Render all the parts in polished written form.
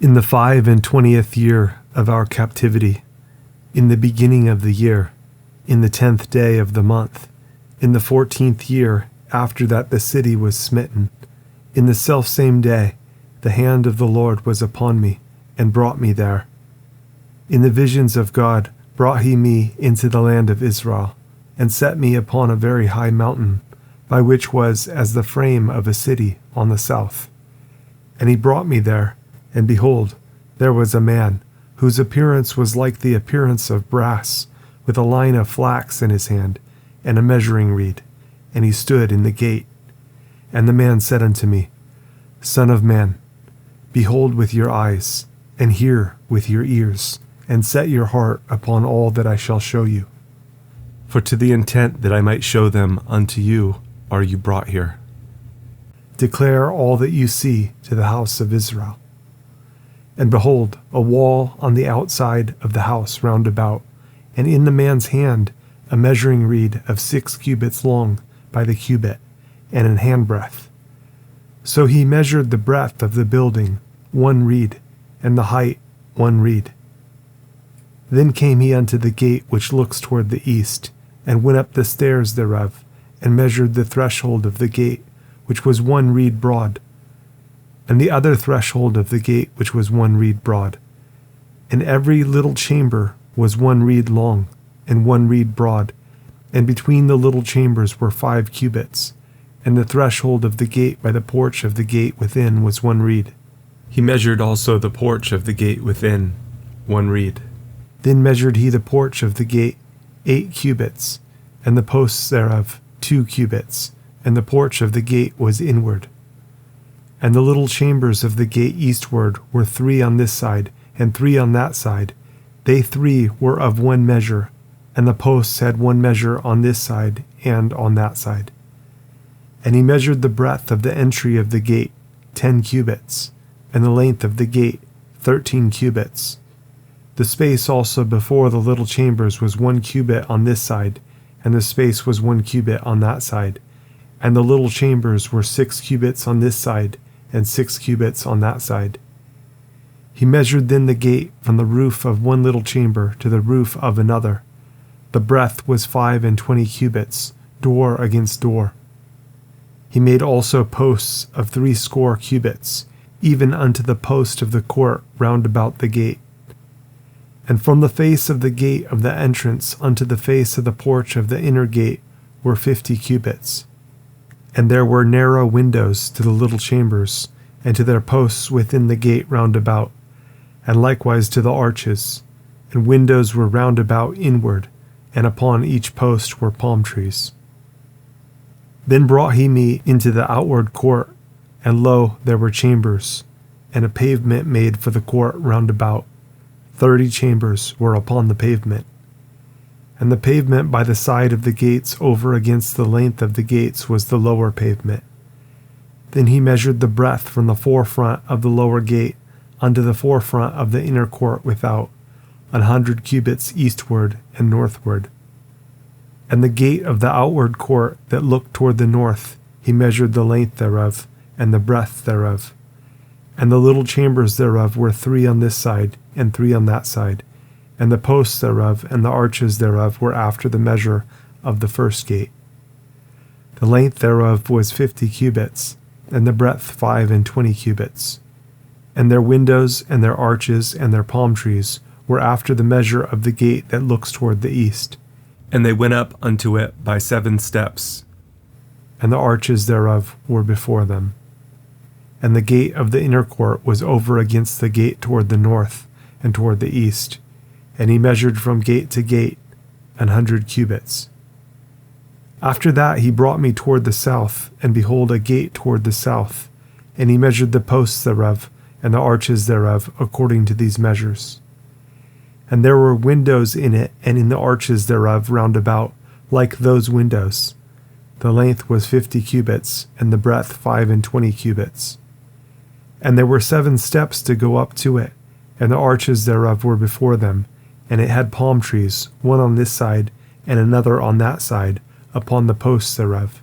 In the 25th year of our captivity, in the beginning of the year, in the 10th day of the month, in the 14th year after that the city was smitten, in the selfsame day, the hand of the Lord was upon me, and brought me there. In the visions of God brought he me into the land of Israel, and set me upon a very high mountain, by which was as the frame of a city on the south. And he brought me there, and behold, there was a man, whose appearance was like the appearance of brass, with a line of flax in his hand, and a measuring reed, and he stood in the gate. And the man said unto me, Son of man, behold with your eyes, and hear with your ears, and set your heart upon all that I shall show you. For to the intent that I might show them unto you are you brought here. Declare all that you see to the house of Israel. And behold, a wall on the outside of the house round about, and in the man's hand a measuring reed of 6 cubits long by the cubit, and an handbreadth. So he measured the breadth of the building 1 reed, and the height 1 reed. Then came he unto the gate which looks toward the east, and went up the stairs thereof, and measured the threshold of the gate, which was 1 reed broad, and the other threshold of the gate which was 1 reed broad. And every little chamber was 1 reed long, and 1 reed broad, and between the little chambers were 5 cubits, and the threshold of the gate by the porch of the gate within was 1 reed. He measured also the porch of the gate within 1 reed. Then measured he the porch of the gate 8 cubits, and the posts thereof 2 cubits, and the porch of the gate was inward. And the little chambers of the gate eastward were 3 on this side, and 3 on that side. They 3 were of 1 measure, and the posts had 1 measure on this side and on that side. And he measured the breadth of the entry of the gate 10 cubits, and the length of the gate 13 cubits. The space also before the little chambers was 1 cubit on this side, and the space was 1 cubit on that side. And the little chambers were 6 cubits on this side, and 6 cubits on that side. He measured then the gate from the roof of 1 little chamber to the roof of another. The breadth was 25 cubits, door against door. He made also posts of 60 cubits, even unto the post of the court round about the gate. And from the face of the gate of the entrance unto the face of the porch of the inner gate were 50 cubits. And there were narrow windows to the little chambers, and to their posts within the gate round about, and likewise to the arches. And windows were round about inward, and upon each post were palm trees. Then brought he me into the outward court, and lo, there were chambers, and a pavement made for the court round about. 30 chambers were upon the pavement. And the pavement by the side of the gates over against the length of the gates was the lower pavement. Then he measured the breadth from the forefront of the lower gate unto the forefront of the inner court without, 100 cubits eastward and northward. And the gate of the outward court that looked toward the north, he measured the length thereof, and the breadth thereof. And the little chambers thereof were 3 on this side, and 3 on that side. And the posts thereof and the arches thereof were after the measure of the first gate. The length thereof was 50 cubits, and the breadth 25 cubits. And their windows and their arches and their palm trees were after the measure of the gate that looks toward the east. And they went up unto it by 7 steps, and the arches thereof were before them. And the gate of the inner court was over against the gate toward the north and toward the east. And he measured from gate to gate 100 cubits. After that he brought me toward the south, and behold a gate toward the south. And he measured the posts thereof, and the arches thereof, according to these measures. And there were windows in it, and in the arches thereof round about, like those windows. The length was 50 cubits, and the breadth 25 cubits. And there were 7 steps to go up to it, and the arches thereof were before them, and it had palm trees, one on this side, and another on that side, upon the posts thereof.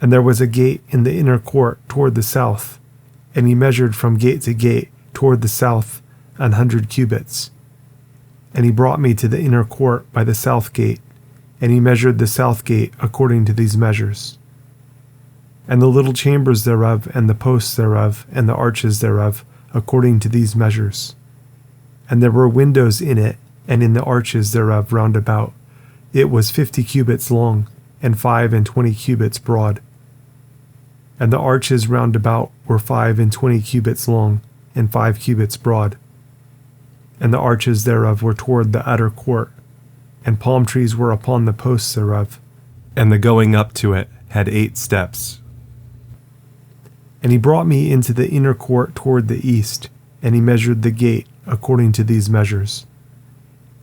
And there was a gate in the inner court toward the south, and he measured from gate to gate toward the south 100 cubits. And he brought me to the inner court by the south gate, and he measured the south gate according to these measures. And the little chambers thereof, and the posts thereof, and the arches thereof, according to these measures. And there were windows in it, and in the arches thereof round about. It was 50 cubits long, and 25 cubits broad. And the arches round about were 25 cubits long, and 5 cubits broad. And the arches thereof were toward the utter court, and palm trees were upon the posts thereof, and the going up to it had 8 steps. And he brought me into the inner court toward the east, and he measured the gate according to these measures.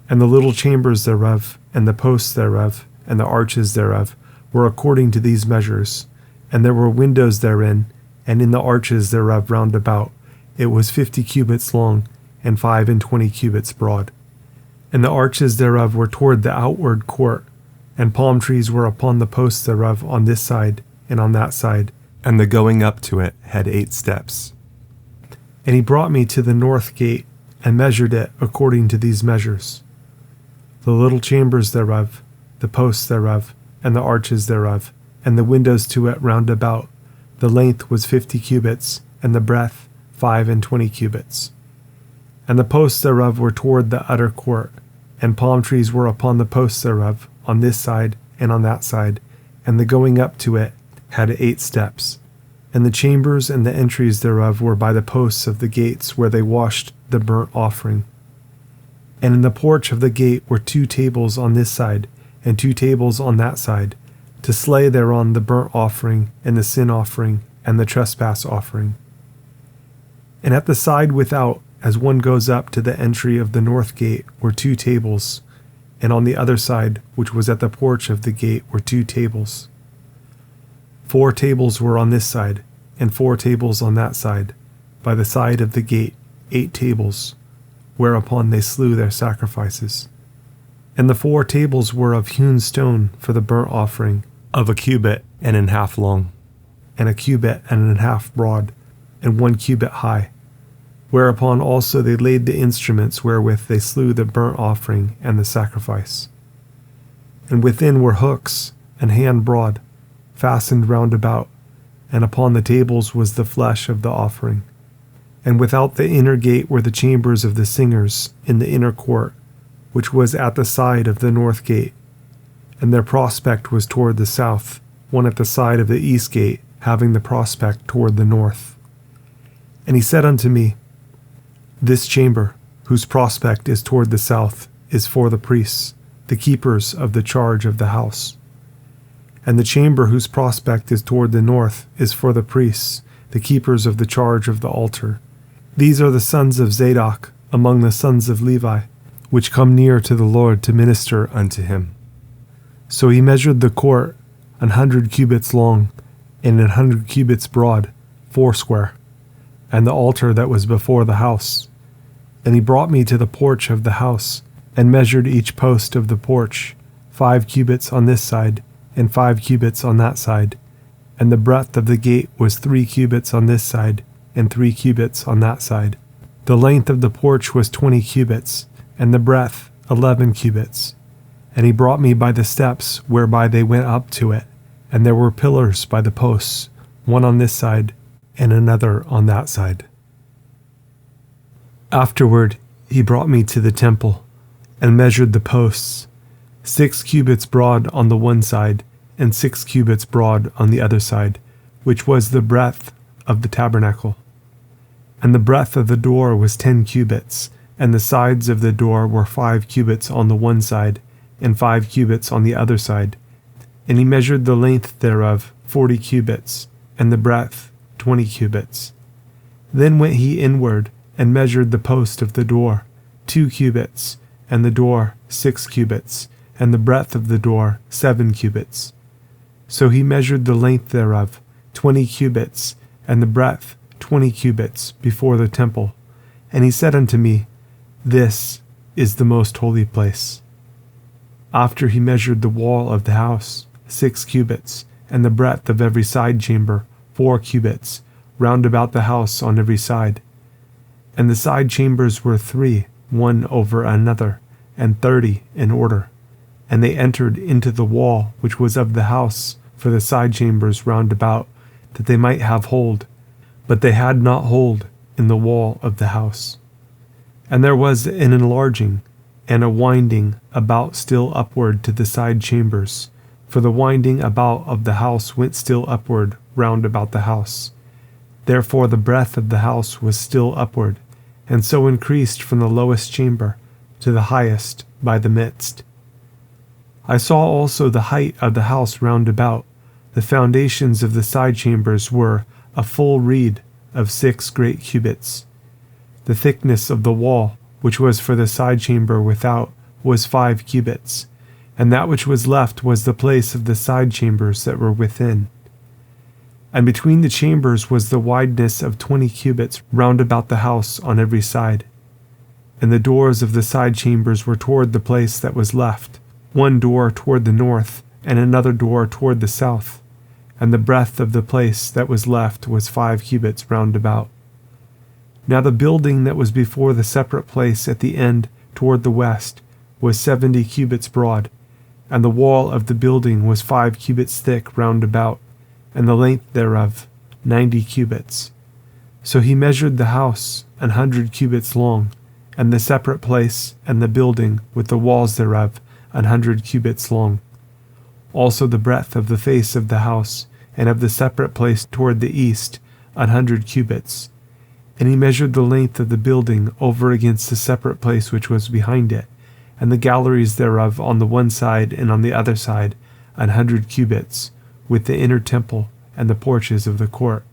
And the little chambers thereof, and the posts thereof, and the arches thereof, were according to these measures. And there were windows therein, and in the arches thereof round about. It was 50 cubits long, and 25 cubits broad. And the arches thereof were toward the outward court, and palm trees were upon the posts thereof on this side and on that side, and the going up to it had 8 steps. And he brought me to the north gate, and measured it according to these measures. The little chambers thereof, the posts thereof, and the arches thereof, and the windows to it round about, the length was 50 cubits, and the breadth 25 cubits. And the posts thereof were toward the utter court, and palm trees were upon the posts thereof, on this side and on that side, and the going up to it had 8 steps. And the chambers and the entries thereof were by the posts of the gates where they washed the burnt offering. And in the porch of the gate were 2 tables on this side, and 2 tables on that side, to slay thereon the burnt offering, and the sin offering, and the trespass offering. And at the side without, as one goes up to the entry of the north gate, were 2 tables, and on the other side, which was at the porch of the gate, were 2 tables. 4 tables were on this side, and 4 tables on that side, by the side of the gate 8 tables, whereupon they slew their sacrifices. And the 4 tables were of hewn stone for the burnt offering, of a cubit and an half long, and a cubit and an half broad, and 1 cubit high. Whereupon also they laid the instruments wherewith they slew the burnt offering and the sacrifice. And within were hooks, an hand broad, fastened round about, and upon the tables was the flesh of the offering. And without the inner gate were the chambers of the singers in the inner court, which was at the side of the north gate. And their prospect was toward the south, one at the side of the east gate, having the prospect toward the north. And he said unto me, This chamber, whose prospect is toward the south, is for the priests, the keepers of the charge of the house. And the chamber whose prospect is toward the north is for the priests, the keepers of the charge of the altar. These are the sons of Zadok among the sons of Levi, which come near to the Lord to minister unto him. So he measured the court 100 cubits long, and 100 cubits broad, foursquare, and the altar that was before the house. And he brought me to the porch of the house, and measured each post of the porch, 5 cubits on this side, and 5 cubits on that side. And the breadth of the gate was 3 cubits on this side, and 3 cubits on that side. The length of the porch was 20 cubits, and the breadth 11 cubits. And he brought me by the steps whereby they went up to it, and there were pillars by the posts, one on this side, and another on that side. Afterward he brought me to the temple, and measured the posts, 6 cubits broad on the one side, and 6 cubits broad on the other side, which was the breadth of the tabernacle. And the breadth of the door was 10 cubits, and the sides of the door were 5 cubits on the one side, and 5 cubits on the other side. And he measured the length thereof 40 cubits, and the breadth 20 cubits. Then went he inward, and measured the post of the door 2 cubits, and the door 6 cubits, and the breadth of the door 7 cubits. So he measured the length thereof 20 cubits, and the breadth 20 cubits before the temple. And he said unto me, This is the most holy place. After he measured the wall of the house 6 cubits, and the breadth of every side chamber 4 cubits, round about the house on every side. And the side chambers were 3, one over another, and 30 in order. And they entered into the wall which was of the house for the side chambers round about, that they might have hold. But they had not hold in the wall of the house. And there was an enlarging and a winding about still upward to the side chambers, for the winding about of the house went still upward round about the house. Therefore the breadth of the house was still upward, and so increased from the lowest chamber to the highest by the midst. I saw also the height of the house round about. The foundations of the side chambers were a full reed of 6 great cubits. The thickness of the wall, which was for the side chamber without, was 5 cubits, and that which was left was the place of the side chambers that were within. And between the chambers was the wideness of 20 cubits round about the house on every side. And the doors of the side chambers were toward the place that was left, one door toward the north, and another door toward the south. And the breadth of the place that was left was 5 cubits round about. Now the building that was before the separate place at the end toward the west was 70 cubits broad, and the wall of the building was 5 cubits thick round about, and the length thereof 90 cubits. So he measured the house 100 cubits long, and the separate place and the building with the walls thereof 100 cubits long. Also the breadth of the face of the house and of the separate place toward the east 100 cubits. And he measured the length of the building over against the separate place which was behind it, and the galleries thereof on the one side and on the other side 100 cubits, with the inner temple and the porches of the court.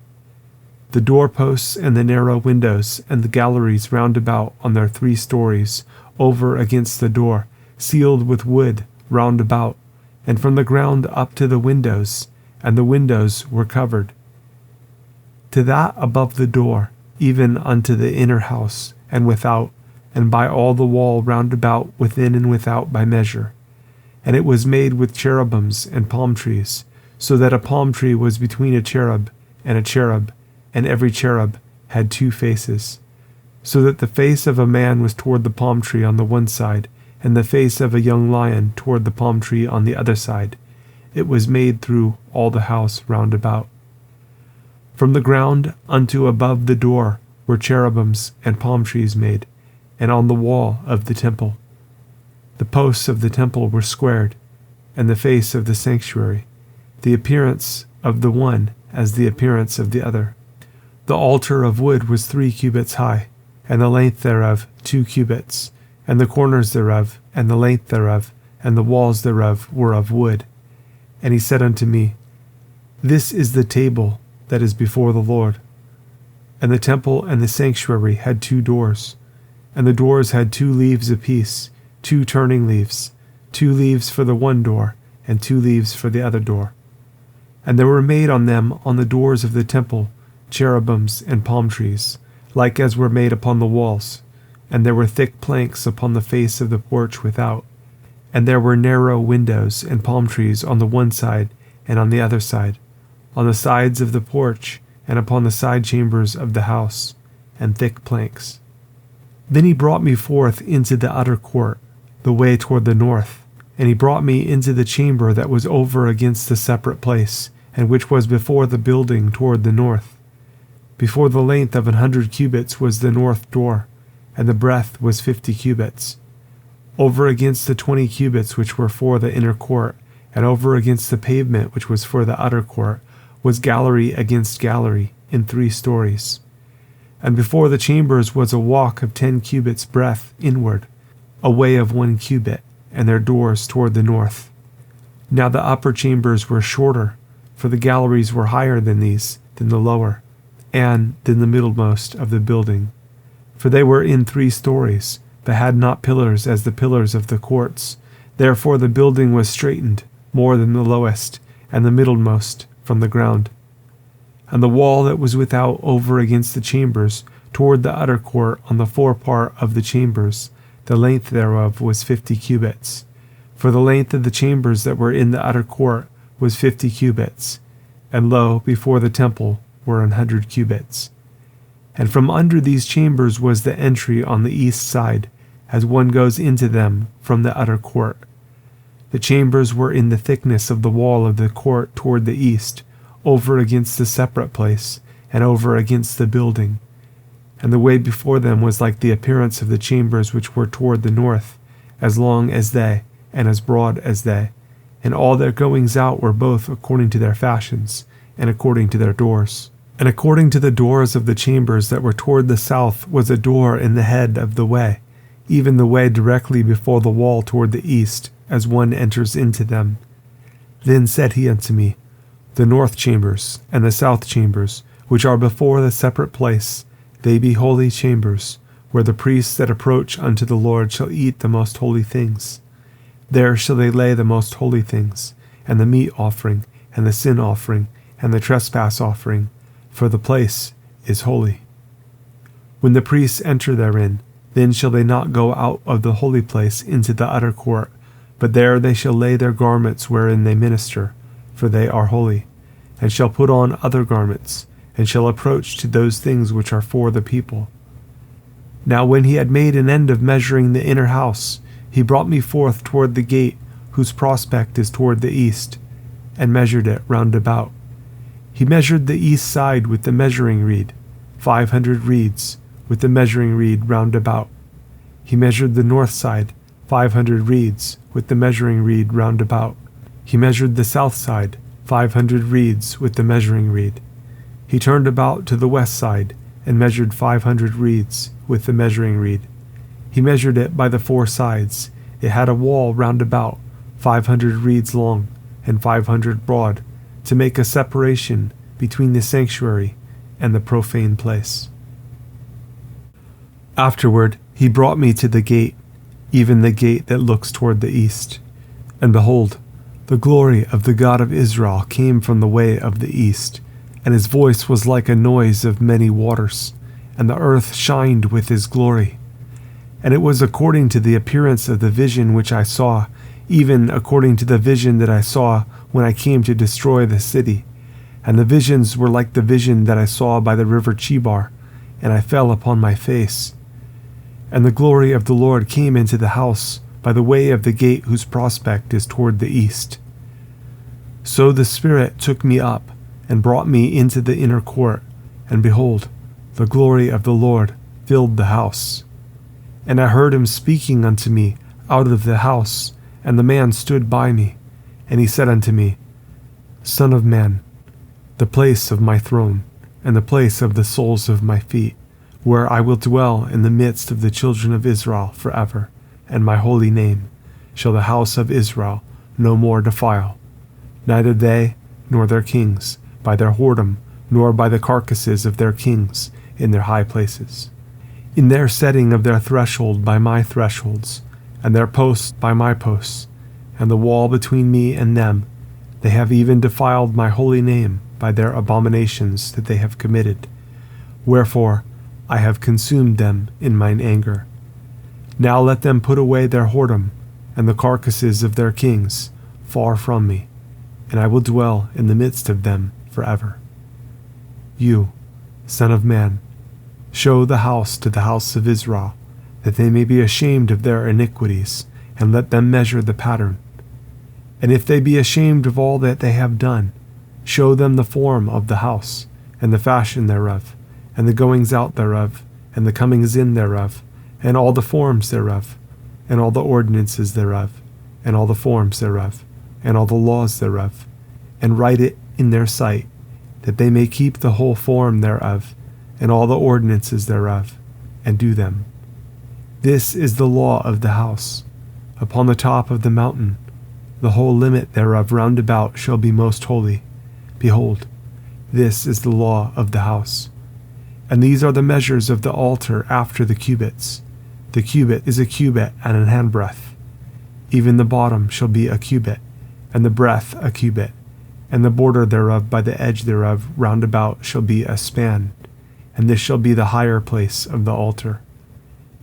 The doorposts and the narrow windows and the galleries round about on their 3 stories, over against the door, sealed with wood round about, and from the ground up to the windows, and the windows were covered. To that above the door, even unto the inner house, and without, and by all the wall round about within and without by measure. And it was made with cherubims and palm trees, so that a palm tree was between a cherub, and every cherub had 2 faces, so that the face of a man was toward the palm tree on the one side, and the face of a young lion toward the palm tree on the other side. It was made through all the house round about. From the ground unto above the door were cherubims and palm trees made, and on the wall of the temple. The posts of the temple were squared, and the face of the sanctuary, the appearance of the one as the appearance of the other. The altar of wood was 3 cubits high, and the length thereof 2 cubits, and the corners thereof, and the length thereof, and the walls thereof were of wood. And he said unto me, This is the table that is before the Lord. And the temple and the sanctuary had 2 doors, and the doors had 2 leaves apiece, 2 turning leaves, 2 leaves for the one door, and 2 leaves for the other door. And there were made on them on the doors of the temple cherubims and palm trees, like as were made upon the walls, and there were thick planks upon the face of the porch without, and there were narrow windows and palm trees on the one side and on the other side, on the sides of the porch, and upon the side chambers of the house, and thick planks. Then he brought me forth into the utter court, the way toward the north, and he brought me into the chamber that was over against the separate place, and which was before the building toward the north. Before the length of 100 cubits was the north door, and the breadth was 50 cubits. Over against the 20 cubits which were for the inner court, and over against the pavement which was for the utter court, was gallery against gallery in 3 stories. And before the chambers was a walk of 10 cubits breadth inward, a way of 1 cubit, and their doors toward the north. Now the upper chambers were shorter, for the galleries were higher than these, than the lower, and than the middlemost of the building. For they were in 3 stories, but had not pillars as the pillars of the courts. Therefore the building was straitened more than the lowest, and the middlemost from the ground. And the wall that was without over against the chambers, toward the utter court on the forepart of the chambers, the length thereof was 50 cubits. For the length of the chambers that were in the utter court was 50 cubits, and lo, before the temple were 100 cubits. And from under these chambers was the entry on the east side, as one goes into them from the utter court. The chambers were in the thickness of the wall of the court toward the east, over against the separate place, and over against the building. And the way before them was like the appearance of the chambers which were toward the north, as long as they, and as broad as they. And all their goings out were both according to their fashions, and according to their doors. And according to the doors of the chambers that were toward the south was a door in the head of the way, even the way directly before the wall toward the east, as one enters into them. Then said he unto me, The north chambers and the south chambers, which are before the separate place, they be holy chambers, where the priests that approach unto the Lord shall eat the most holy things. There shall they lay the most holy things, and the meat offering, and the sin offering, and the trespass offering, for the place is holy. When the priests enter therein, then shall they not go out of the holy place into the utter court, but there they shall lay their garments wherein they minister, for they are holy, and shall put on other garments, and shall approach to those things which are for the people. Now when he had made an end of measuring the inner house, he brought me forth toward the gate, whose prospect is toward the east, and measured it round about. He measured the east side with the measuring reed, 500 reeds, with the measuring reed round about. He measured the north side, 500 reeds, with the measuring reed round about. He measured the south side, 500 reeds, with the measuring reed. He turned about to the west side, and measured 500 reeds, with the measuring reed. He measured it by the four sides. It had a wall round about, 500 reeds long, and 500 broad, to make a separation between the sanctuary and the profane place. Afterward he brought me to the gate, even the gate that looks toward the east. And behold, the glory of the God of Israel came from the way of the east, and his voice was like a noise of many waters, and the earth shined with his glory. And it was according to the appearance of the vision which I saw, even according to the vision that I saw when I came to destroy the city. And the visions were like the vision that I saw by the river Chebar, and I fell upon my face. And the glory of the Lord came into the house by the way of the gate whose prospect is toward the east. So the Spirit took me up, and brought me into the inner court, and behold, the glory of the Lord filled the house. And I heard him speaking unto me out of the house, and the man stood by me. And he said unto me, Son of man, the place of my throne, and the place of the soles of my feet, where I will dwell in the midst of the children of Israel forever, and my holy name shall the house of Israel no more defile, neither they nor their kings, by their whoredom, nor by the carcasses of their kings in their high places, in their setting of their threshold by my thresholds, and their posts by my posts, and the wall between me and them. They have even defiled my holy name by their abominations that they have committed. Wherefore I have consumed them in mine anger. Now let them put away their whoredom, and the carcasses of their kings, far from me, and I will dwell in the midst of them forever. You, Son of man, show the house to the house of Israel, that they may be ashamed of their iniquities, and let them measure the pattern. And if they be ashamed of all that they have done, show them the form of the house, and the fashion thereof, and the goings out thereof, and the comings in thereof, and all the forms thereof, and all the ordinances thereof, and all the forms thereof, and all the laws thereof, and write it in their sight, that they may keep the whole form thereof, and all the ordinances thereof, and do them. This is the law of the house. Upon the top of the mountain, the whole limit thereof round about shall be most holy. Behold, this is the law of the house. And these are the measures of the altar after the cubits. The cubit is a cubit and an handbreadth. Even the bottom shall be a cubit, and the breadth a cubit, and the border thereof by the edge thereof round about shall be a span. And this shall be the higher place of the altar.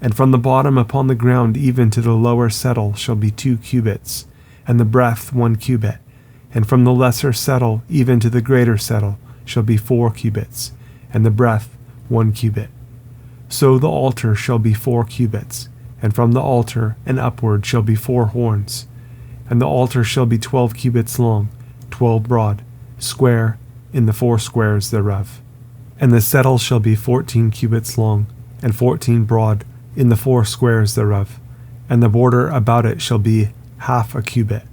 And from the bottom upon the ground even to the lower settle shall be 2 cubits, and the breadth 1 cubit. And from the lesser settle even to the greater settle shall be 4 cubits, and the breadth 1 cubit. So the altar shall be 4 cubits, and from the altar and upward shall be 4 horns. And the altar shall be 12 cubits long, 12 broad, square in the 4 squares thereof. And the settle shall be 14 cubits long, and 14 broad in the 4 squares thereof. And the border about it shall be half a cubit,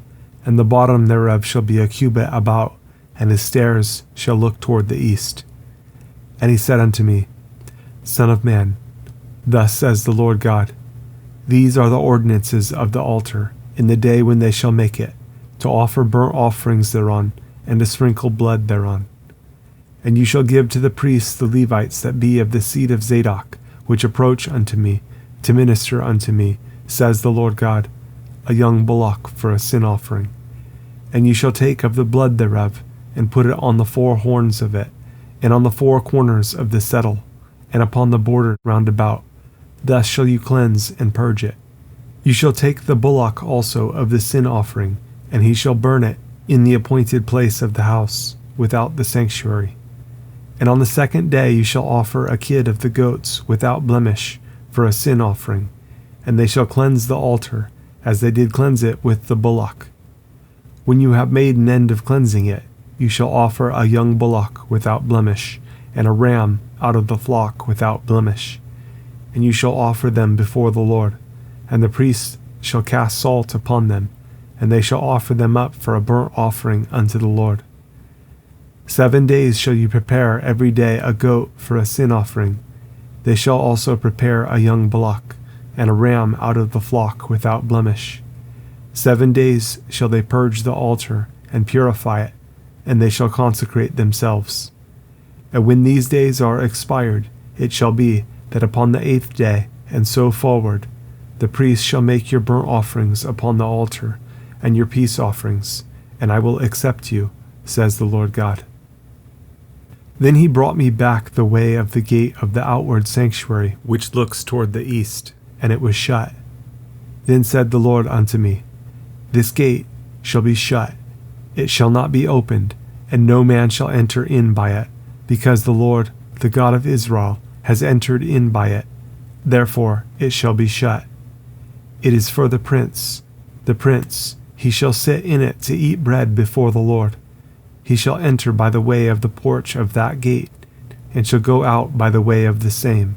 and the bottom thereof shall be a cubit about, and his stairs shall look toward the east. And he said unto me, Son of man, thus says the Lord God, These are the ordinances of the altar in the day when they shall make it, to offer burnt offerings thereon, and to sprinkle blood thereon. And you shall give to the priests the Levites that be of the seed of Zadok, which approach unto me, to minister unto me, says the Lord God, a young bullock for a sin offering. And you shall take of the blood thereof, and put it on the 4 horns of it, and on the 4 corners of the settle, and upon the border round about. Thus shall you cleanse and purge it. You shall take the bullock also of the sin offering, and he shall burn it in the appointed place of the house, without the sanctuary. And on the 2nd day you shall offer a kid of the goats without blemish for a sin offering, and they shall cleanse the altar, as they did cleanse it with the bullock. When you have made an end of cleansing it, you shall offer a young bullock without blemish, and a ram out of the flock without blemish. And you shall offer them before the Lord, and the priests shall cast salt upon them, and they shall offer them up for a burnt offering unto the Lord. 7 days shall you prepare every day a goat for a sin offering. They shall also prepare a young bullock, and a ram out of the flock without blemish. 7 days shall they purge the altar, and purify it, and they shall consecrate themselves. And when these days are expired, it shall be that upon the 8th day, and so forward, the priest shall make your burnt offerings upon the altar, and your peace offerings, and I will accept you, says the Lord God. Then he brought me back the way of the gate of the outward sanctuary, which looks toward the east, and it was shut. Then said the Lord unto me, This gate shall be shut, it shall not be opened, and no man shall enter in by it, because the Lord, the God of Israel, has entered in by it. Therefore it shall be shut. It is for the prince, he shall sit in it to eat bread before the Lord. He shall enter by the way of the porch of that gate, and shall go out by the way of the same.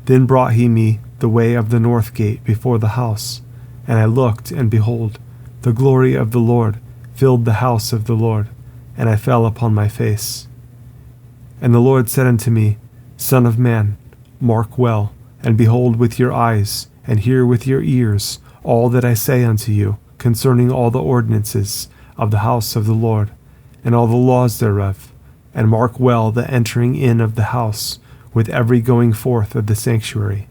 Then brought he me the way of the north gate before the house, and I looked, and behold, the glory of the Lord filled the house of the Lord, and I fell upon my face. And the Lord said unto me, Son of man, mark well, and behold with your eyes, and hear with your ears all that I say unto you concerning all the ordinances of the house of the Lord, and all the laws thereof, and mark well the entering in of the house, with every going forth of the sanctuary.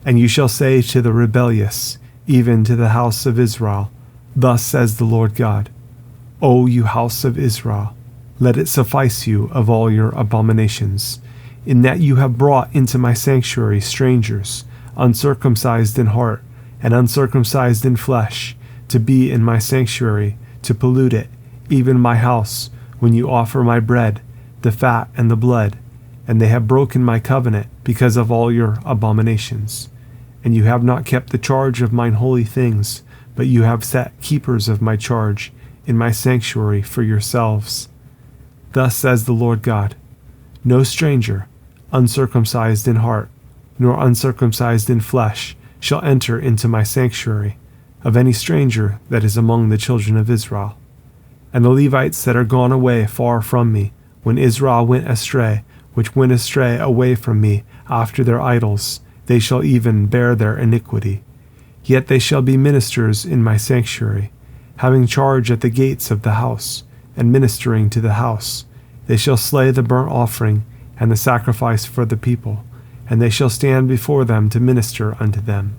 And you shall say to the rebellious, even to the house of Israel, Thus says the Lord God, O you house of Israel, let it suffice you of all your abominations, in that you have brought into my sanctuary strangers, uncircumcised in heart, and uncircumcised in flesh, to be in my sanctuary, to pollute it, even my house, when you offer my bread, the fat and the blood, and they have broken my covenant because of all your abominations. And you have not kept the charge of mine holy things, but you have set keepers of my charge in my sanctuary for yourselves. Thus says the Lord God, No stranger, uncircumcised in heart, nor uncircumcised in flesh, shall enter into my sanctuary, of any stranger that is among the children of Israel. And the Levites that are gone away far from me, when Israel went astray, which went astray away from me after their idols, they shall even bear their iniquity. Yet they shall be ministers in my sanctuary, having charge at the gates of the house, and ministering to the house. They shall slay the burnt offering and the sacrifice for the people, and they shall stand before them to minister unto them.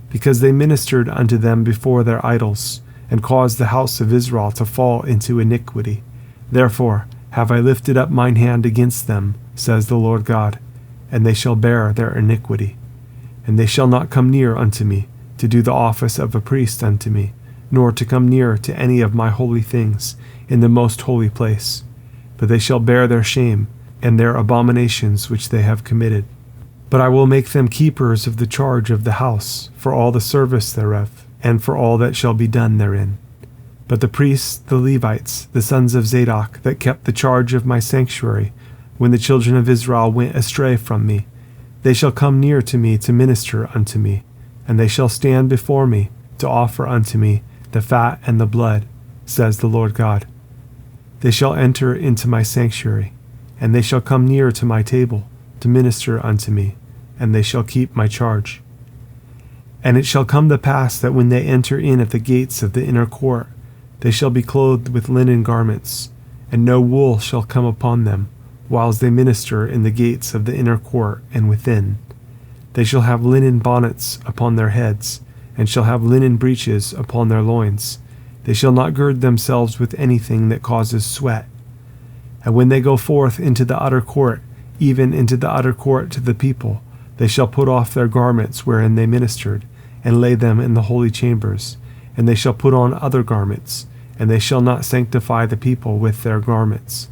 Because they ministered unto them before their idols, and caused the house of Israel to fall into iniquity. Therefore have I lifted up mine hand against them, says the Lord God, and they shall bear their iniquity. And they shall not come near unto me, to do the office of a priest unto me, nor to come near to any of my holy things in the most holy place. But they shall bear their shame, and their abominations which they have committed. But I will make them keepers of the charge of the house, for all the service thereof, and for all that shall be done therein. But the priests, the Levites, the sons of Zadok, that kept the charge of my sanctuary, when the children of Israel went astray from me, they shall come near to me to minister unto me, and they shall stand before me to offer unto me the fat and the blood, says the Lord God. They shall enter into my sanctuary, and they shall come near to my table to minister unto me, and they shall keep my charge. And it shall come to pass that when they enter in at the gates of the inner court, they shall be clothed with linen garments, and no wool shall come upon them, whiles they minister in the gates of the inner court and within. They shall have linen bonnets upon their heads, and shall have linen breeches upon their loins. They shall not gird themselves with anything that causes sweat. And when they go forth into the utter court, even into the utter court to the people, they shall put off their garments wherein they ministered, and lay them in the holy chambers, and they shall put on other garments, and they shall not sanctify the people with their garments.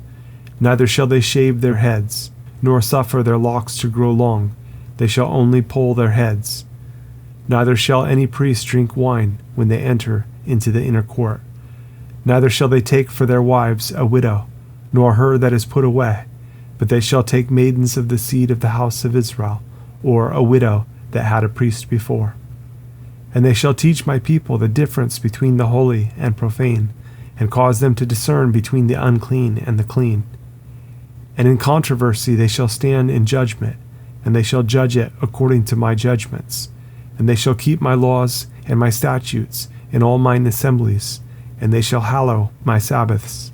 Neither shall they shave their heads, nor suffer their locks to grow long. They shall only poll their heads. Neither shall any priest drink wine when they enter into the inner court. Neither shall they take for their wives a widow, nor her that is put away, but they shall take maidens of the seed of the house of Israel, or a widow that had a priest before. And they shall teach my people the difference between the holy and profane, and cause them to discern between the unclean and the clean. And in controversy they shall stand in judgment, and they shall judge it according to my judgments. And they shall keep my laws and my statutes in all mine assemblies, and they shall hallow my Sabbaths.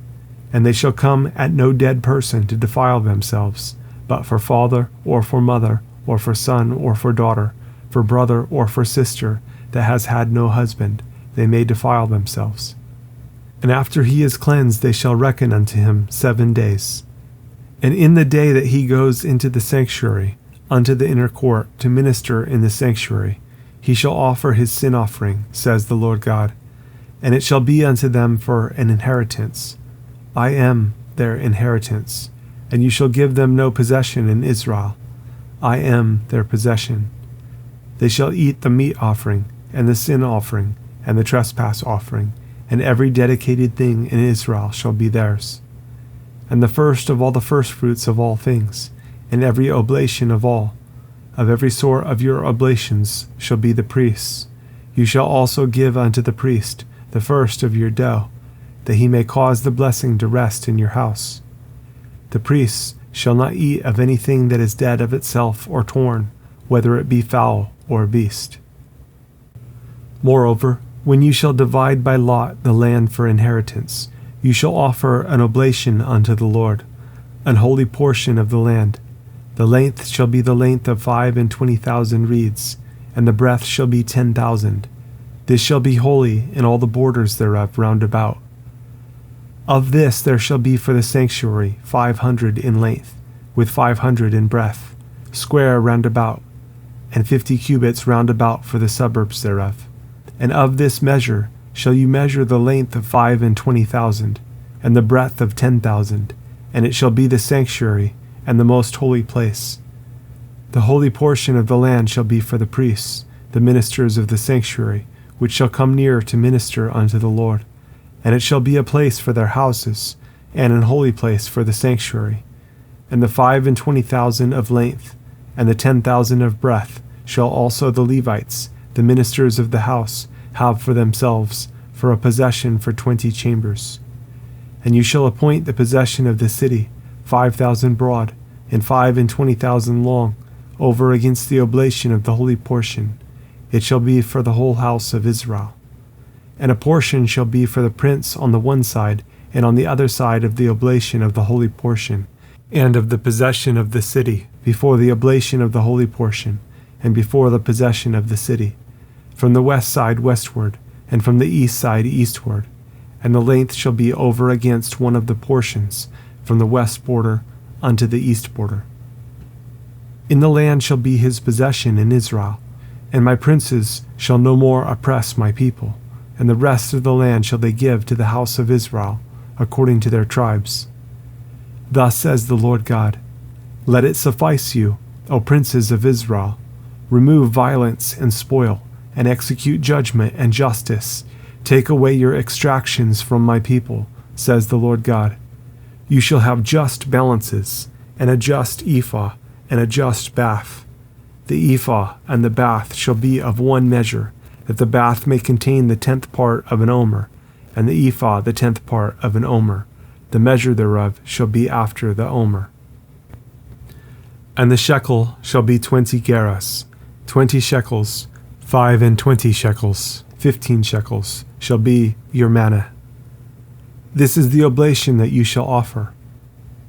And they shall come at no dead person to defile themselves, but for father or for mother, or for son or for daughter, for brother or for sister, that has had no husband, they may defile themselves. And after he is cleansed, they shall reckon unto him 7 days. And in the day that he goes into the sanctuary, unto the inner court, to minister in the sanctuary, he shall offer his sin offering, says the Lord God. And it shall be unto them for an inheritance. I am their inheritance, and you shall give them no possession in Israel. I am their possession. They shall eat the meat offering, and the sin offering, and the trespass offering, and every dedicated thing in Israel shall be theirs. And the first of all the firstfruits of all things, and every oblation of every sort of your oblations shall be the priest's. You shall also give unto the priest the first of your dough, that he may cause the blessing to rest in your house. The priests shall not eat of anything that is dead of itself or torn, whether it be fowl or beast. Moreover, when you shall divide by lot the land for inheritance, you shall offer an oblation unto the Lord, an holy portion of the land. The length shall be the length of 25,000 reeds, and the breadth shall be 10,000. This shall be holy in all the borders thereof round about. Of this there shall be for the sanctuary 500 in length, with 500 in breadth, square round about, and 50 cubits round about for the suburbs thereof. And of this measure shall you measure the length of 25,000, and the breadth of 10,000, and it shall be the sanctuary and the most holy place. The holy portion of the land shall be for the priests, the ministers of the sanctuary, which shall come near to minister unto the Lord. And it shall be a place for their houses, and an holy place for the sanctuary. And the 25,000 of length, and the 10,000 of breadth, shall also the Levites, the ministers of the house, have for themselves, for a possession for 20 chambers. And you shall appoint the possession of the city, 5,000 broad, and 25,000 long, over against the oblation of the holy portion. It shall be for the whole house of Israel. And a portion shall be for the prince on the one side, and on the other side of the oblation of the holy portion, and of the possession of the city, before the oblation of the holy portion, and before the possession of the city, from the west side westward, and from the east side eastward. And the length shall be over against one of the portions, from the west border unto the east border. In the land shall be his possession in Israel, and my princes shall no more oppress my people, and the rest of the land shall they give to the house of Israel, according to their tribes. Thus says the Lord God, Let it suffice you, O princes of Israel. Remove violence and spoil, and execute judgment and justice. Take away your exactions from my people, says the Lord God. You shall have just balances, and a just ephah, and a just bath. The ephah and the bath shall be of one measure, that the bath may contain the 10th part of an omer, and the ephah the 10th part of an omer. The measure thereof shall be after the omer. And the shekel shall be 20 gerahs, 20 shekels, 25 shekels, 15 shekels shall be your manna. This is the oblation that you shall offer.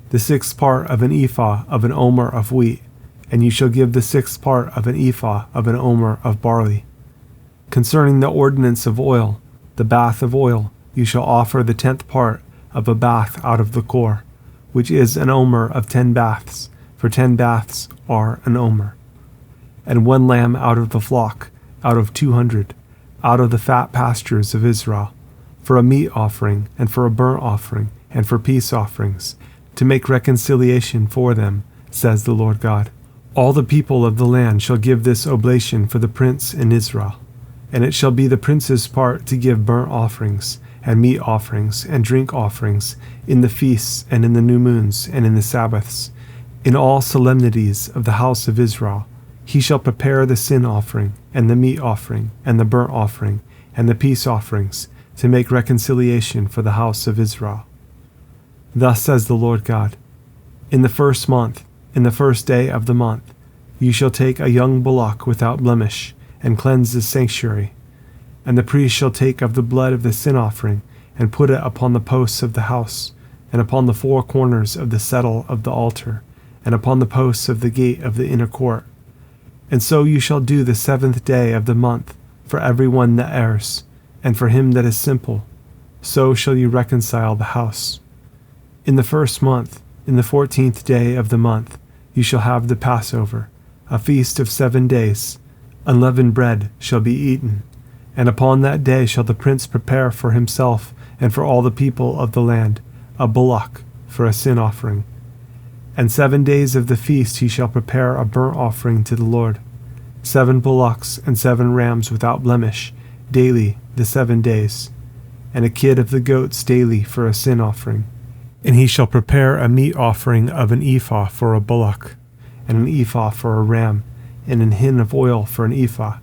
The 6th part of an ephah of an omer of wheat, and you shall give the 6th part of an ephah of an omer of barley. Concerning the ordinance of oil, the bath of oil, you shall offer the 10th part of a bath out of the core, which is an omer of 10 baths, for 10 baths are an omer. And 1 lamb out of the flock, out of 200, out of the fat pastures of Israel, for a meat offering, and for a burnt offering, and for peace offerings, to make reconciliation for them, says the Lord God. All the people of the land shall give this oblation for the prince in Israel. And it shall be the prince's part to give burnt offerings, and meat offerings, and drink offerings, in the feasts, and in the new moons, and in the Sabbaths, in all solemnities of the house of Israel. He shall prepare the sin offering, and the meat offering, and the burnt offering, and the peace offerings, to make reconciliation for the house of Israel. Thus says the Lord God, in the 1st month, in the 1st day of the month, you shall take a young bullock without blemish, and cleanse the sanctuary. And the priest shall take of the blood of the sin offering, and put it upon the posts of the house, and upon the 4 corners of the settle of the altar, and upon the posts of the gate of the inner court. And so you shall do the 7th day of the month, for every one that errs, and for him that is simple. So shall you reconcile the house. In the 1st month, in the 14th day of the month, you shall have the Passover, a feast of 7 days. Unleavened bread shall be eaten. And upon that day shall the prince prepare for himself and for all the people of the land a bullock for a sin offering. And 7 days of the feast he shall prepare a burnt offering to the Lord, 7 bullocks and 7 rams without blemish, daily the 7 days, and a kid of the goats daily for a sin offering. And he shall prepare a meat offering of an ephah for a bullock, and an ephah for a ram, and an hin of oil for an ephah.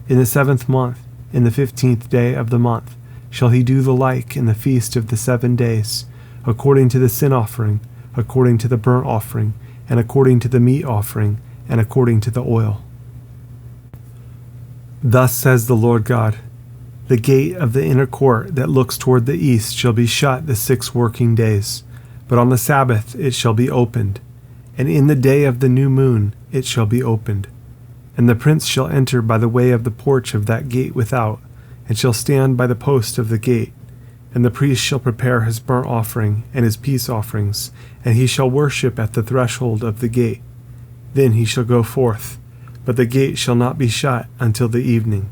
In the 7th month, in the 15th day of the month, shall he do the like in the feast of the 7 days, according to the sin offering, according to the burnt offering, and according to the meat offering, and according to the oil. Thus says the Lord God, the gate of the inner court that looks toward the east shall be shut the 6 working days, but on the Sabbath it shall be opened, and in the day of the new moon it shall be opened. And the prince shall enter by the way of the porch of that gate without, and shall stand by the post of the gate. And the priest shall prepare his burnt offering and his peace offerings, and he shall worship at the threshold of the gate. Then he shall go forth, but the gate shall not be shut until the evening.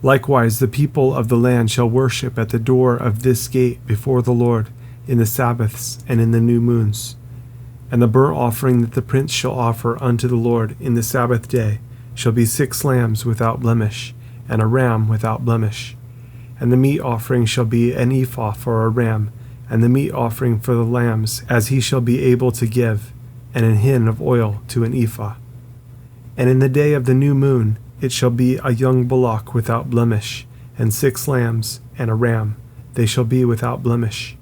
Likewise the people of the land shall worship at the door of this gate before the Lord in the Sabbaths and in the new moons. And the burnt offering that the prince shall offer unto the Lord in the Sabbath day shall be 6 lambs without blemish, and a ram without blemish. And the meat offering shall be an ephah for a ram, and the meat offering for the lambs as he shall be able to give, and an hin of oil to an ephah. And in the day of the new moon it shall be a young bullock without blemish, and 6 lambs, and a ram, they shall be without blemish.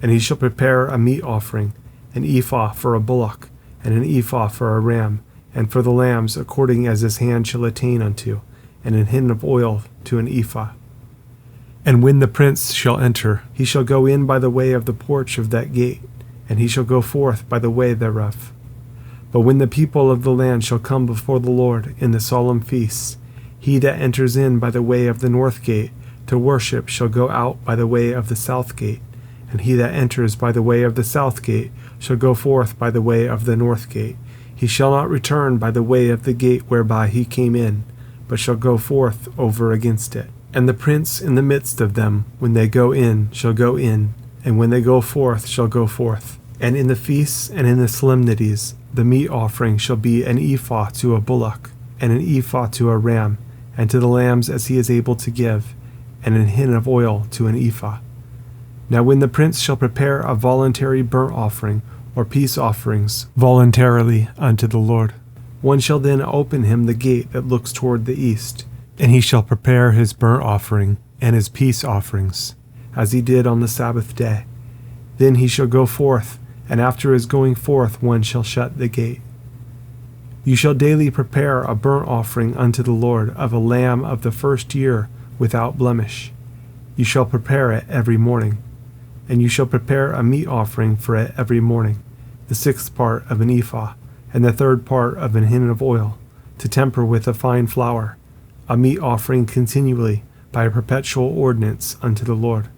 And he shall prepare a meat offering, an ephah for a bullock, and an ephah for a ram, and for the lambs according as his hand shall attain unto, and an hin of oil to an ephah. And when the prince shall enter, he shall go in by the way of the porch of that gate, and he shall go forth by the way thereof. But when the people of the land shall come before the Lord in the solemn feasts, he that enters in by the way of the north gate to worship shall go out by the way of the south gate, and he that enters by the way of the south gate shall go forth by the way of the north gate. He shall not return by the way of the gate whereby he came in, but shall go forth over against it. And the prince in the midst of them, when they go in, shall go in, and when they go forth, shall go forth. And in the feasts and in the solemnities, the meat offering shall be an ephah to a bullock, and an ephah to a ram, and to the lambs as he is able to give, and an hin of oil to an ephah. Now when the prince shall prepare a voluntary burnt offering, or peace offerings, voluntarily unto the Lord, one shall then open him the gate that looks toward the east, and he shall prepare his burnt offering and his peace offerings, as he did on the Sabbath day. Then he shall go forth, and after his going forth one shall shut the gate. You shall daily prepare a burnt offering unto the Lord of a lamb of the first year without blemish. You shall prepare it every morning. And you shall prepare a meat offering for it every morning, the 6th part of an ephah, and the 3rd part of an hin of oil, to temper with a fine flour, a meat offering continually by a perpetual ordinance unto the Lord.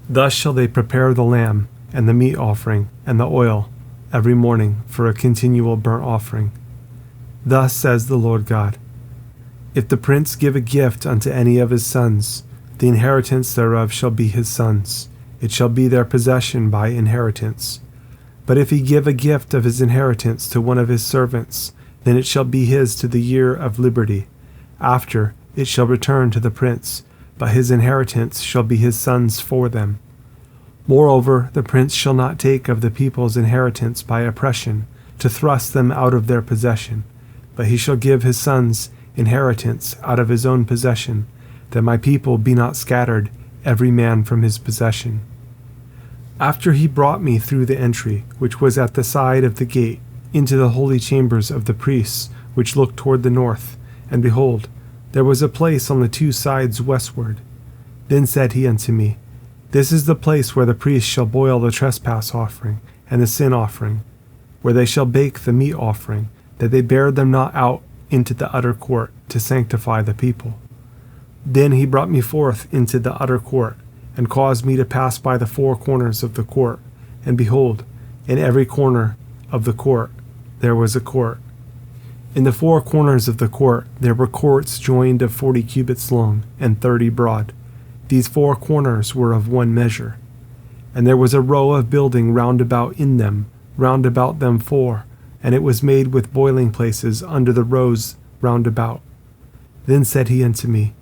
Thus shall they prepare the lamb, and the meat offering, and the oil, every morning for a continual burnt offering. Thus says the Lord God, If the prince give a gift unto any of his sons, the inheritance thereof shall be his sons. It shall be their possession by inheritance. But if he give a gift of his inheritance to one of his servants, then it shall be his to the year of liberty. After it shall return to the prince, but his inheritance shall be his sons for them. Moreover, the prince shall not take of the people's inheritance by oppression, to thrust them out of their possession, but he shall give his sons inheritance out of his own possession, that my people be not scattered, every man from his possession. After he brought me through the entry, which was at the side of the gate, into the holy chambers of the priests, which looked toward the north, and behold, there was a place on the 2 sides westward. Then said he unto me, This is the place where the priests shall boil the trespass offering and the sin offering, where they shall bake the meat offering, that they bear them not out into the utter court to sanctify the people. Then he brought me forth into the utter court, and caused me to pass by the 4 corners of the court. And behold, in every corner of the court there was a court. In the 4 corners of the court there were courts joined of 40 cubits long and 30 broad. These 4 corners were of one measure. And there was a row of building round about in them, round about them 4, and it was made with boiling places under the rows round about. Then said he unto me,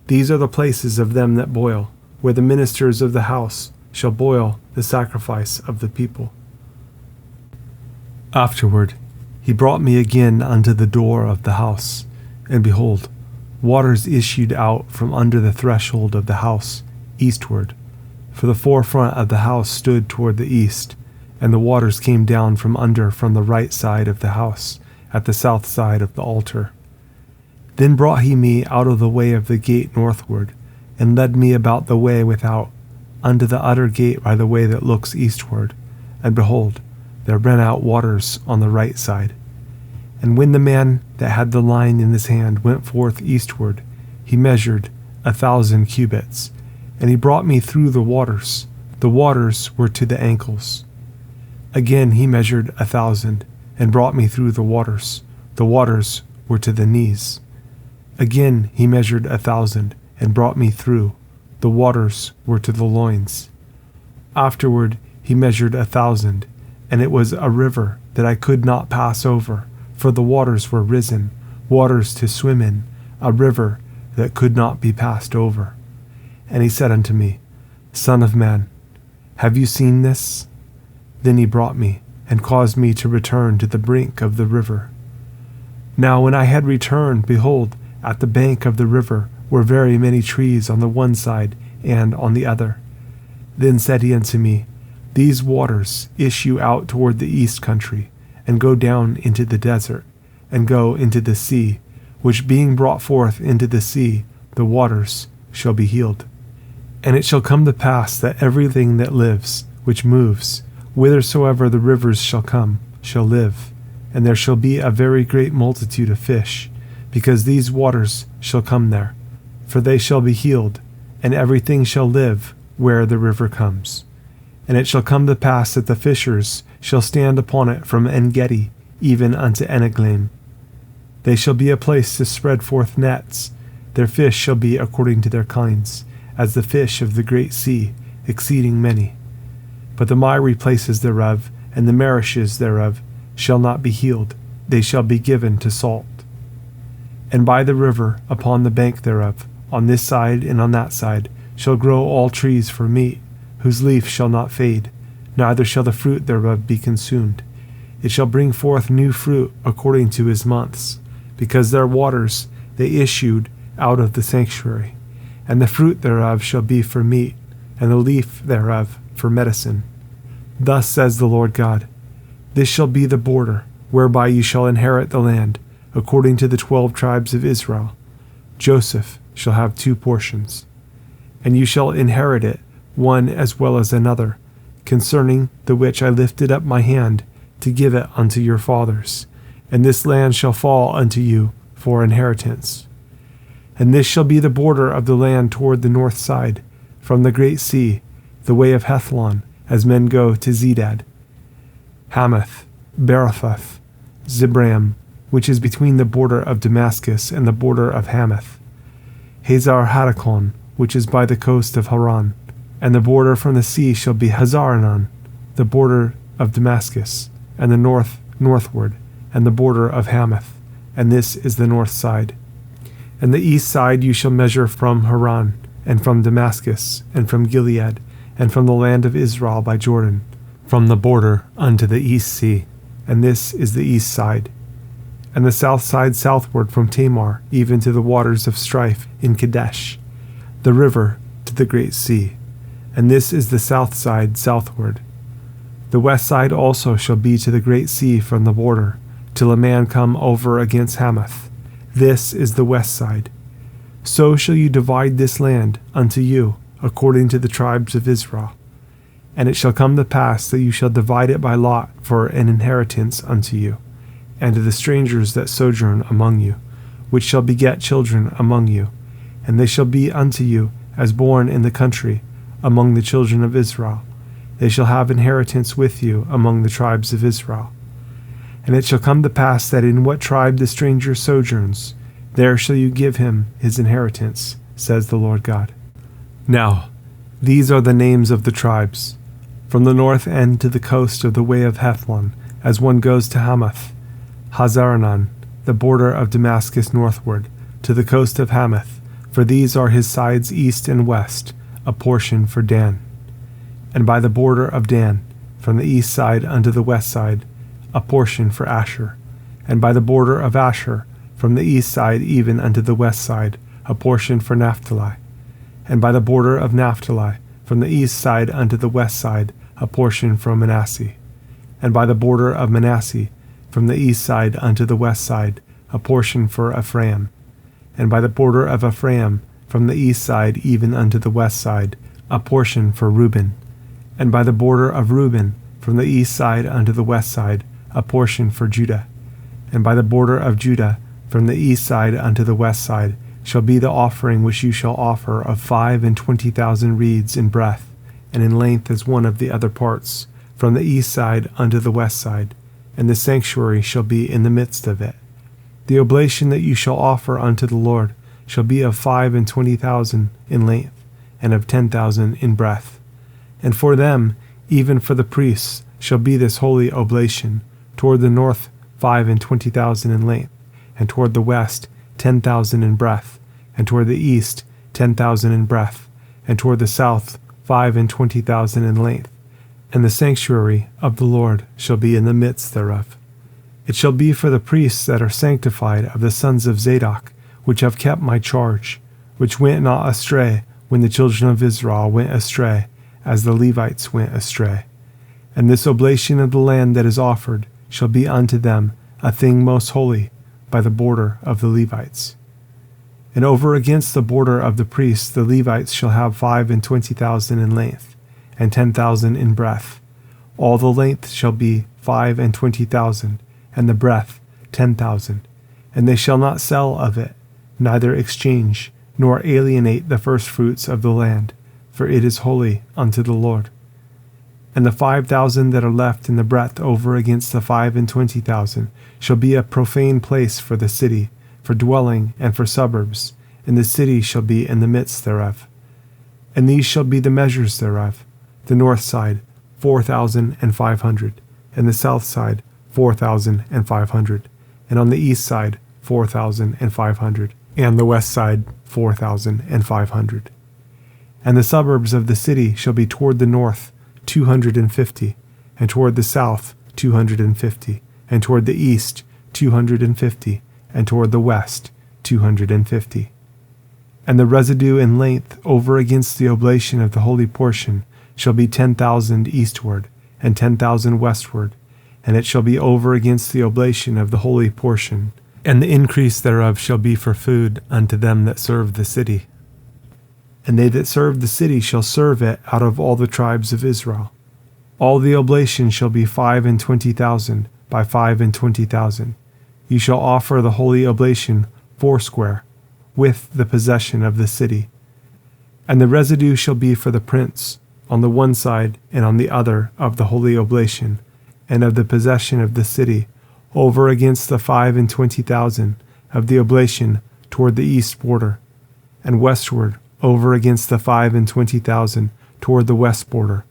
These are the places of them that boil, where the ministers of the house shall boil the sacrifice of the people. Afterward he brought me again unto the door of the house, and behold, waters issued out from under the threshold of the house eastward, for the forefront of the house stood toward the east, and the waters came down from under from the right side of the house, at the south side of the altar. Then brought he me out of the way of the gate northward, and led me about the way without, unto the utter gate by the way that looks eastward, and behold, there ran out waters on the right side. And when the man that had the line in his hand went forth eastward, he measured 1,000 cubits, and he brought me through the waters. The waters were to the ankles. Again he measured 1,000, and brought me through the waters. The waters were to the knees. Again he measured 1,000, and brought me through. The waters were to the loins. Afterward he measured 1,000, and it was a river that I could not pass over, for the waters were risen, waters to swim in, a river that could not be passed over. And he said unto me, Son of man, have you seen this? Then he brought me, and caused me to return to the brink of the river. Now when I had returned, behold, at the bank of the river were very many trees on the one side and on the other. Then said he unto me, These waters issue out toward the east country, and go down into the desert, and go into the sea, which being brought forth into the sea, the waters shall be healed. And it shall come to pass that everything that lives, which moves, whithersoever the rivers shall come, shall live, and there shall be a very great multitude of fish, because these waters shall come there, for they shall be healed, and everything shall live where the river comes. And it shall come to pass that the fishers shall stand upon it from En-gedi even unto Eneglaim. They shall be a place to spread forth nets. Their fish shall be according to their kinds, as the fish of the great sea, exceeding many. but the miry places thereof, and the marishes thereof, shall not be healed, they shall be given to salt. And by the river, upon the bank thereof, on this side and on that side, shall grow all trees for meat, whose leaf shall not fade, neither shall the fruit thereof be consumed. It shall bring forth new fruit according to his months, because their waters they issued out of the sanctuary. And the fruit thereof shall be for meat, and the leaf thereof for medicine. Thus says the Lord God, this shall be the border, whereby you shall inherit the land, according to the 12 tribes of Israel. Joseph shall have 2 portions. And you shall inherit it, one as well as another, concerning the which I lifted up my hand to give it unto your fathers. And this land shall fall unto you for inheritance. And this shall be the border of the land toward the north side, from the great sea, the way of Hethlon, as men go to Zedad, Hamath, Berathoth, Zibram, which is between the border of Damascus and the border of Hamath, Hazar Hadakon, which is by the coast of Hauran, and the border from the sea shall be Hazaranan, the border of Damascus, and the northward, and the border of Hamath, and this is the north side. And the east side you shall measure from Hauran, and from Damascus, and from Gilead, and from the land of Israel by Jordan, from the border unto the east sea, and this is the east side. And the south side southward from Tamar, even to the waters of strife in Kadesh, the river to the great sea, and this is the south side southward. The west side also shall be to the great sea from the border, till a man come over against Hamath. This is the west side. So shall you divide this land unto you, according to the tribes of Israel. And it shall come to pass that you shall divide it by lot for an inheritance unto you, and to the strangers that sojourn among you, which shall beget children among you, and they shall be unto you as born in the country, among the children of Israel. They shall have inheritance with you among the tribes of Israel. And it shall come to pass that in what tribe the stranger sojourns, there shall you give him his inheritance, says the Lord God. Now, these are the names of the tribes, from the north end to the coast of the way of Hethlon, as one goes to Hamath, Hazaranan, the border of Damascus northward, to the coast of Hamath, for these are his sides east and west, a portion for Dan. And by the border of Dan, from the east side unto the west side, a portion for Asher. And by the border of Asher, from the east side even unto the west side, a portion for Naphtali. And by the border of Naphtali, from the east side unto the west side, a portion for Manasseh. And by the border of Manasseh, from the east side unto the west side, a portion for Ephraim. And by the border of Ephraim, from the east side even unto the west side, a portion for Reuben. And by the border of Reuben, from the east side unto the west side, a portion for Judah. And by the border of Judah, from the east side unto the west side, shall be the offering which you shall offer of 25,000 reeds in breadth, and in length as one of the other parts, from the east side unto the west side, and the sanctuary shall be in the midst of it. The oblation that you shall offer unto the Lord shall be of 25,000 in length, and of 10,000 in breadth. And for them, even for the priests, shall be this holy oblation, toward the north 25,000 in length, and toward the west 10,000 in breadth, and toward the east 10,000 in breadth, and toward the south 25,000 in length. And the sanctuary of the Lord shall be in the midst thereof. It shall be for the priests that are sanctified of the sons of Zadok, which have kept my charge, which went not astray when the children of Israel went astray, as the Levites went astray. And this oblation of the land that is offered shall be unto them a thing most holy, by the border of the Levites. And over against the border of the priests the Levites shall have 25,000 in length, and 10,000 in breadth. All the length shall be 25,000, and the breadth 10,000. And they shall not sell of it, neither exchange, nor alienate the firstfruits of the land, for it is holy unto the Lord. And the 5,000 that are left in the breadth over against the 25,000 shall be a profane place for the city, for dwelling and for suburbs, and the city shall be in the midst thereof. And these shall be the measures thereof: the north side 4,500, and the south side 4,500, and on the east side 4,500, and the west side 4,500. And the suburbs of the city shall be toward the north 250, and toward the south 250, and toward the east 250, and toward the west 250. And the residue in length over against the oblation of the holy portion shall be 10,000 eastward, and 10,000 westward, and it shall be over against the oblation of the holy portion, and the increase thereof shall be for food unto them that serve the city. And they that serve the city shall serve it out of all the tribes of Israel. All the oblation shall be 25,000 by 25,000. You shall offer the holy oblation foursquare, with the possession of the city. And the residue shall be for the prince, on the one side and on the other of the holy oblation, and of the possession of the city, over against the 25,000 of the oblation toward the east border, and westward over against the 25,000 toward the west border,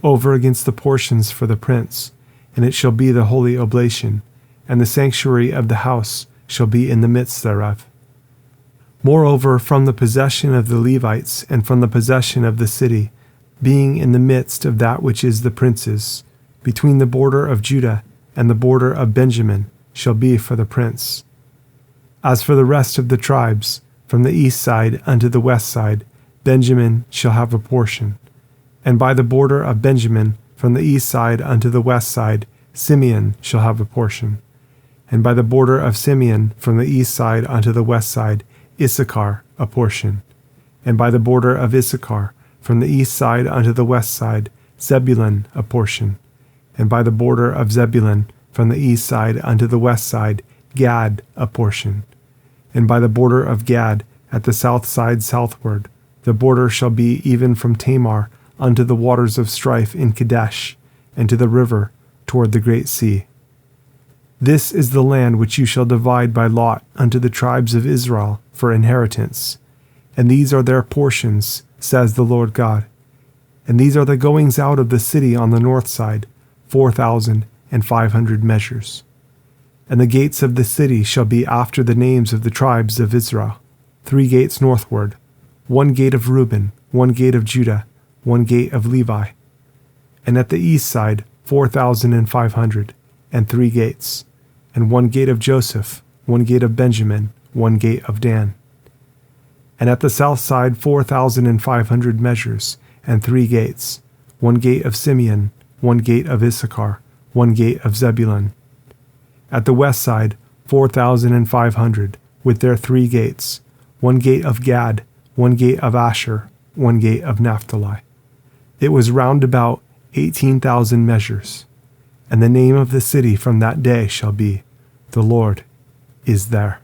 over against the portions for the prince, and it shall be the holy oblation, and the sanctuary of the house shall be in the midst thereof. Moreover, from the possession of the Levites, and from the possession of the city, being in the midst of that which is the prince's, between the border of Judah and the border of Benjamin, shall be for the prince. As for the rest of the tribes, from the east side unto the west side, Benjamin shall have a portion. And by the border of Benjamin, from the east side unto the west side, Simeon shall have a portion. And by the border of Simeon, from the east side unto the west side, Issachar a portion. And by the border of Issachar, from the east side unto the west side, Zebulun a portion. And by the border of Zebulun, from the east side unto the west side, Gad a portion. And by the border of Gad, at the south side southward, the border shall be even from Tamar unto the waters of strife in Kadesh, and to the river toward the great sea. This is the land which you shall divide by lot unto the tribes of Israel for inheritance. And these are their portions, says the Lord God. And these are the goings out of the city on the north side, 4,500 measures. And the gates of the city shall be after the names of the tribes of Israel, 3 gates northward, 1 gate of Reuben, 1 gate of Judah, 1 gate of Levi. And at the east side 4,500, and 3 gates, and 1 gate of Joseph, 1 gate of Benjamin, 1 gate of Dan. And at the south side 4,500 measures, and 3 gates, 1 gate of Simeon, 1 gate of Issachar, 1 gate of Zebulun. At the west side 4,500, with their 3 gates, 1 gate of Gad, 1 gate of Asher, 1 gate of Naphtali. It was round about 18,000 measures. And the name of the city from that day shall be, The Lord is there.